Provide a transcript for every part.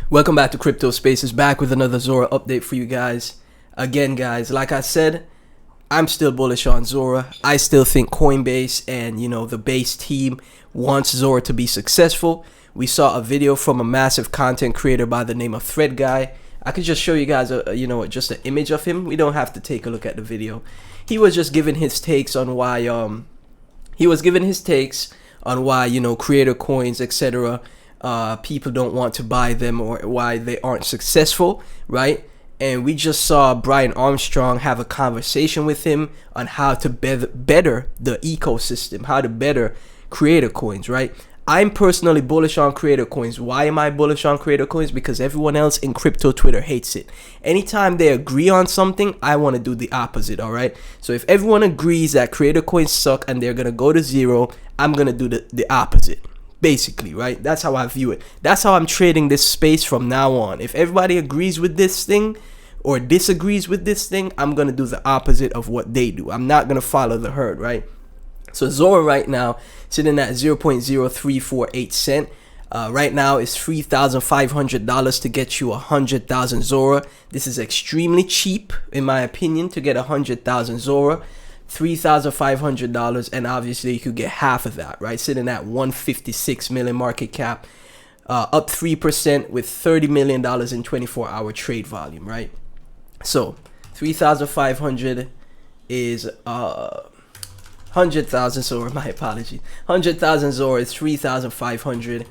Welcome back to Crypto Spaces, back with another Zora update for you guys. Again, guys, like I said, I'm still bullish on Zora. I still think Coinbase and, the base team wants Zora to be successful. We saw a video from a massive content creator by the name of Thread Guy. I could just show you guys, just an image of him. We don't have to take a look at the video. He was just giving his takes on why, creator coins, etc., people don't want to buy them or why they aren't successful, right? And we just saw Brian Armstrong have a conversation with him on how to better the ecosystem, how to better creator coins, right? I'm personally bullish on creator coins. Why am I bullish on creator coins? Because everyone else in crypto Twitter hates it. Anytime they agree on something, I want to do the opposite, all right? So if everyone agrees that creator coins suck and they're going to go to zero, I'm going to do the opposite. Basically, right? That's how I view it. That's how I'm trading this space from now on. If everybody agrees with this thing or disagrees with this thing, I'm going to do the opposite of what they do. I'm not going to follow the herd, right? So Zora right now sitting at 0.0348 cent. Right now is $3,500 to get you 100,000 Zora. This is extremely cheap, in my opinion, to get 100,000 Zora. $3,500, and obviously you could get half of that, right? Sitting at 156 million market cap, up 3% with $30 million in 24-hour trade volume, right? So 3,500 is 100,000 Zora. My apology. 100,000 Zora is 3,500,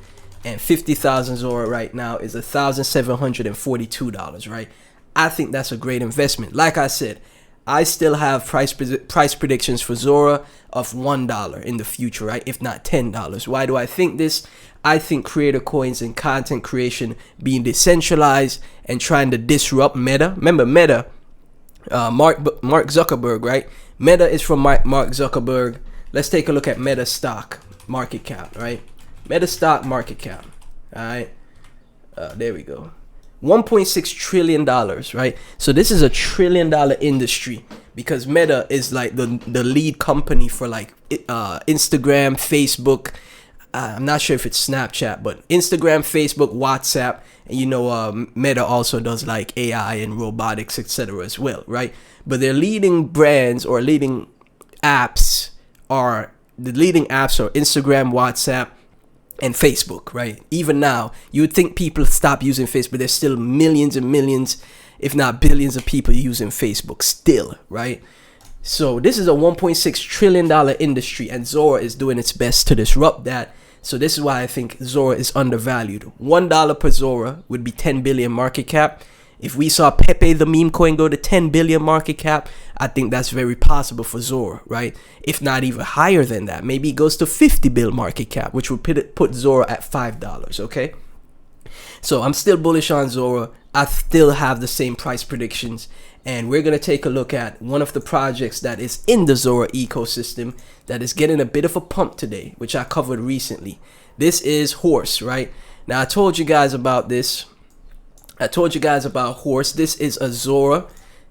and 50,000 Zora right now is $1,742, right? I think that's a great investment. Like I said, I still have price predictions for Zora of $1 in the future, right? If not $10. Why do I think this? I think creator coins and content creation being decentralized and trying to disrupt Meta. Remember Meta, Mark Zuckerberg, right? Meta is from Mark Zuckerberg. Let's take a look at Meta stock market cap, right? Meta stock market cap, all right? There we go. $1.6 trillion, right? So this is a $1 trillion industry because Meta is like the lead company for like Instagram, Facebook. I'm not sure if it's Snapchat, but Instagram, Facebook, WhatsApp, and Meta also does like AI and robotics, etc. as well, right? But their leading brands or leading apps are Instagram, WhatsApp, and Facebook, right? Even now, you would think people stop using Facebook. There's still millions and millions, if not billions of people using Facebook still, right? So this is a $1.6 trillion industry, and Zora is doing its best to disrupt that. So this is why I think Zora is undervalued. $1 per Zora would be 10 billion market cap. If we saw Pepe the meme coin go to 10 billion market cap, I think that's very possible for Zora, right? If not even higher than that. Maybe it goes to 50 bill market cap, which would put Zora at $5, okay? So I'm still bullish on Zora. I still have the same price predictions. And we're going to take a look at one of the projects that is in the Zora ecosystem that is getting a bit of a pump today, which I covered recently. This is Horse, right? Now, I told you guys about this. Horse. This is a Zora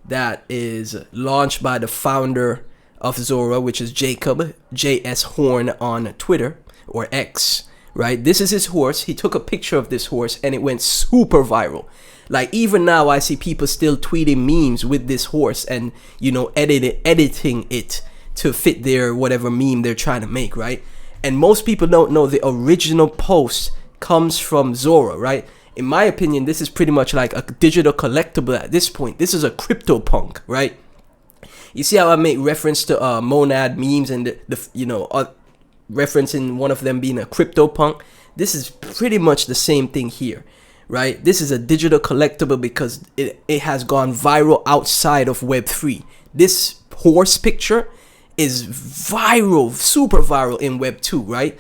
that is launched by the founder of Zora, which is Jacob J.S. Horn on Twitter or X, right? This is his horse. He took a picture of this horse and it went super viral. Like even now I see people still tweeting memes with this horse and, editing it to fit their whatever meme they're trying to make, right? And most people don't know the original post comes from Zora, right? In my opinion, this is pretty much like a digital collectible at this point. This is a crypto punk, right? You see how I make reference to monad memes and referencing one of them being a crypto punk? This is pretty much the same thing here, right? This is a digital collectible because it has gone viral outside of Web3. This horse picture is viral, super viral in Web2, right?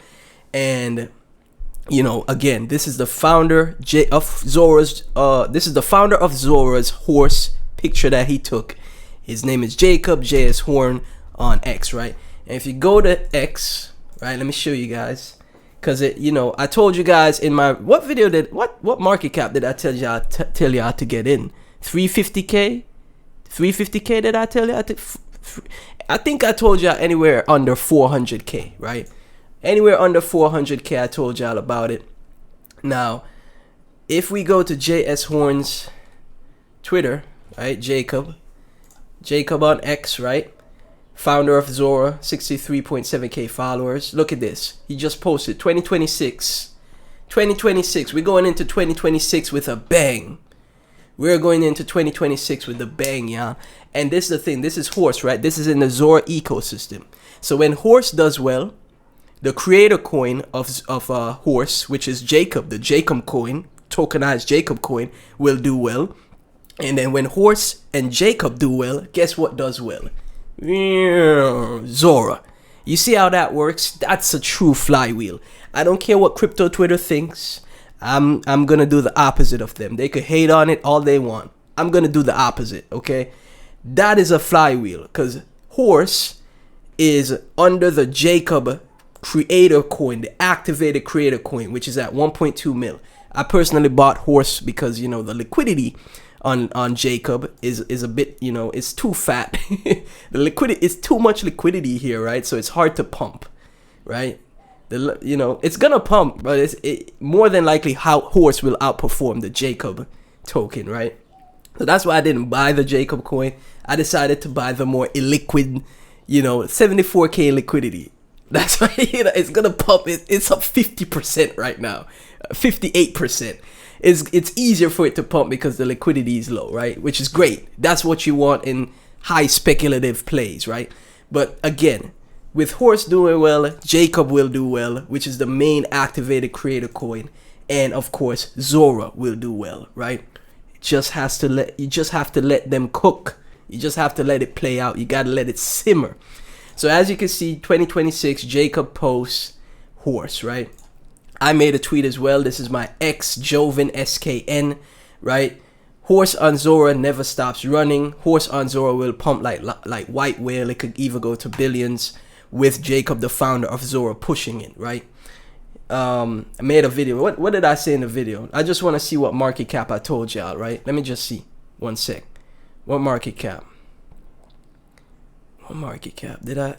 And again, this is the founder of Zora's horse picture that he took. His name is Jacob J.S. Horn on X, right? And if you go to X, right, let me show you guys. Because I told you guys in my what market cap did I tell y'all to get in? 350K? 350K did I tell y'all I think I told y'all anywhere under 400K, right? Anywhere under 400K, I told y'all about it. Now, if we go to JS Horn's Twitter, right, Jacob on X, right, founder of Zora, 63.7k followers. Look at this. He just posted 2026. We're going into 2026 with a bang. We're going into 2026 with a bang, y'all. And this is the thing. This is Horse, right? This is in the Zora ecosystem. So when Horse does well, the creator coin of Horse, which is Jacob, the Jacob coin, tokenized Jacob coin, will do well. And then when Horse and Jacob do well, guess what does well? Zora. You see how that works? That's a true flywheel. I don't care what crypto Twitter thinks. I'm gonna do the opposite of them. They could hate on it all they want. I'm gonna do the opposite, okay? That is a flywheel, because Horse is under the Jacob creator coin, the activated creator coin, which is at 1.2 mil. I personally bought Horse because, you know, the liquidity on Jacob is a bit, you know, it's too fat. The liquidity is too much liquidity here, right? So it's hard to pump, right? You know, it's gonna pump, but more than likely how Horse will outperform the Jacob token, right? So that's why I didn't buy the Jacob coin. I decided to buy the more illiquid, you know, 74k liquidity. That's why, you know, it's gonna pump. It's up 50% right now, 58%. It's easier for it to pump because the liquidity is low, right? Which is great. That's what you want in high speculative plays, right? But again, with Horse doing well, Jacob will do well, which is the main activated creator coin, and of course Zora will do well, right? You just have to let them cook. You just have to let it play out. You gotta let it simmer. So as you can see, 2026, Jacob posts Horse, right? I made a tweet as well. This is my ex Joven SKN, right? Horse on Zora never stops running. Horse on Zora will pump like white whale. It could even go to billions with Jacob, the founder of Zora, pushing it, right? I made a video. What did I say in the video? I just want to see what market cap I told y'all, right? Let me just see. One sec. What market cap? What market cap? Did I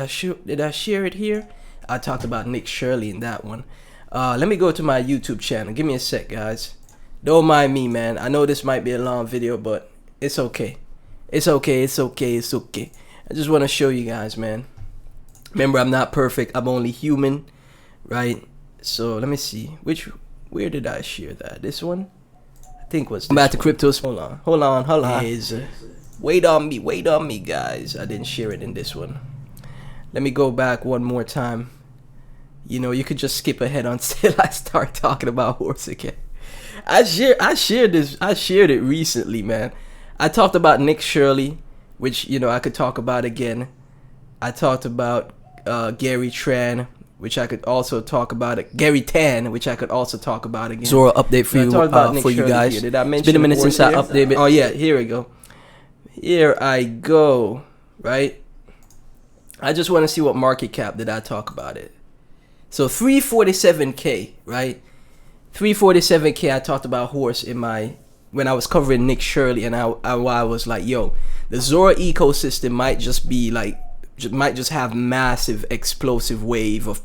share it here? I talked about Nick Shirley in that one. Let me go to my YouTube channel. Give me a sec, guys. Don't mind me, man. I know this might be a long video, but it's okay. It's okay. I just want to show you guys, man. Remember, I'm not perfect. I'm only human, right? So let me see. Where did I share that? This one? I think was this back to cryptos. Hold on. Wait on me, guys. I didn't share it in this one. Let me go back one more time. You know, you could just skip ahead until I start talking about Horse again. I shared it recently, man. I talked about Nick Shirley, which, you know, I could talk about again. I talked about Gary Tran, which I could also talk about. Gary Tan, which I could also talk about again. Zora update for you guys. Here. Did I mention? It's been a minute since I updated. Oh yeah, here we go. Here I go. Right. I just want to see what market cap did I talk about it. So 347k, right? 347k. I talked about Horse when I was covering Nick Shirley, and I was like, yo, the Zora ecosystem might just have massive explosive wave of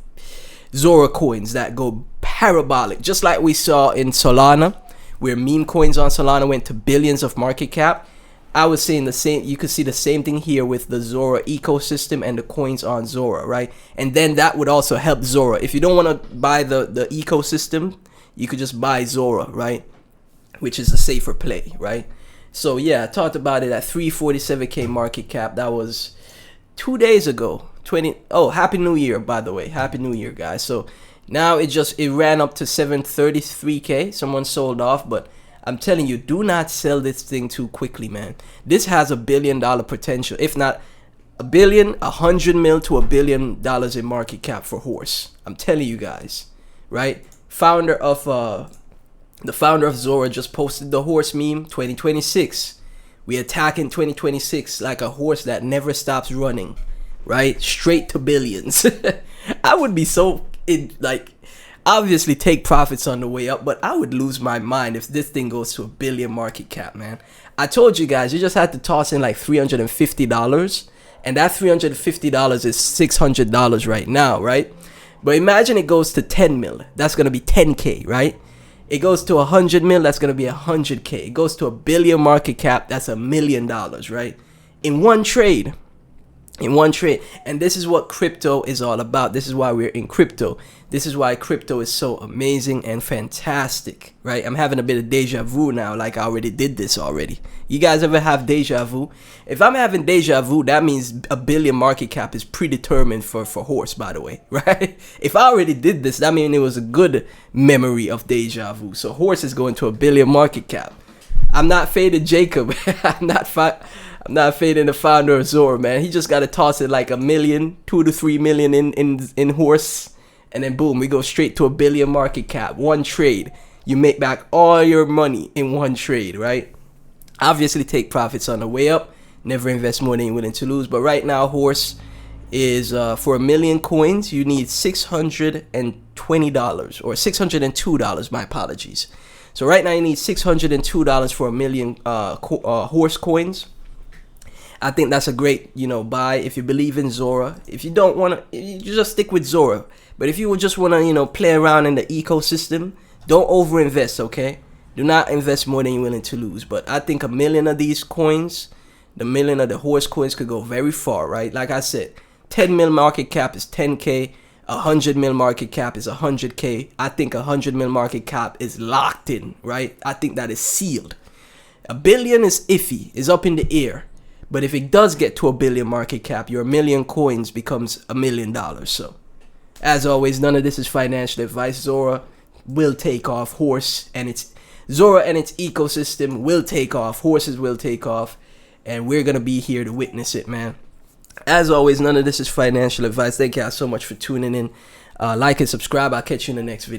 Zora coins that go parabolic, just like we saw in Solana, where meme coins on Solana went to billions of market cap. I was saying the same. You could see the same thing here with the Zora ecosystem and the coins on Zora, right? And then that would also help Zora. If you don't want to buy the ecosystem, you could just buy Zora, right? Which is a safer play, right? So yeah, I talked about it at 347k market cap. That was 2 days ago. Happy New Year, by the way. Happy New Year, guys. So now it ran up to 733k. Someone sold off, but I'm telling you, do not sell this thing too quickly, man. This has $1 billion potential. If not $1 billion, 100 mil to $1 billion in market cap for Horse. I'm telling you guys, right? The founder of Zora just posted the Horse meme 2026. We attack in 2026 like a horse that never stops running, right? Straight to billions. I would be obviously take profits on the way up, but I would lose my mind if this thing goes to $1 billion market cap, man. I told you guys, you just had to toss in like $350, and that $350 is $600 right now, right? But imagine it goes to 10 mil. That's gonna be 10k, right? It goes to 100 mil, that's gonna be 100K. It goes to $1 billion market cap, that's $1 million, right? In one trade. And this is what crypto is all about. This is why we're in crypto. This is why crypto is so amazing and fantastic, right? I'm having a bit of deja vu now, like I already did this already. You guys ever have deja vu? If I'm having deja vu, that means $1 billion market cap is predetermined for horse, by the way, right? If I already did this, that means it was a good memory of deja vu. So horse is going to $1 billion market cap. I'm not fading Jacob. I'm not fading the founder of Zora, man. He just got to toss it like $1 million, 2 to 3 million in horse. And then boom, we go straight to $1 billion market cap. One trade. You make back all your money in one trade, right? Obviously take profits on the way up. Never invest more than you're willing to lose. But right now, horse is for 1 million coins, you need $620 or $602. My apologies. So right now you need $602 for 1 million horse coins. I think that's a great, buy if you believe in Zora. If you don't want to, you just stick with Zora. But if you just want to, play around in the ecosystem, don't overinvest, okay? Do not invest more than you're willing to lose. But I think 1 million of these coins, the million of the horse coins could go very far, right? Like I said, 10 mil market cap is 10K. 100 mil market cap is 100K. I think 100 mil market cap is locked in, right? I think that is sealed. $1 billion is iffy, is up in the air. But if it does get to $1 billion market cap, your 1 million coins becomes $1 million. So, as always, none of this is financial advice. Zora will take off. Zora and its ecosystem will take off. Horses will take off. And we're going to be here to witness it, man. As always, none of this is financial advice. Thank you all so much for tuning in. Like and subscribe. I'll catch you in the next video.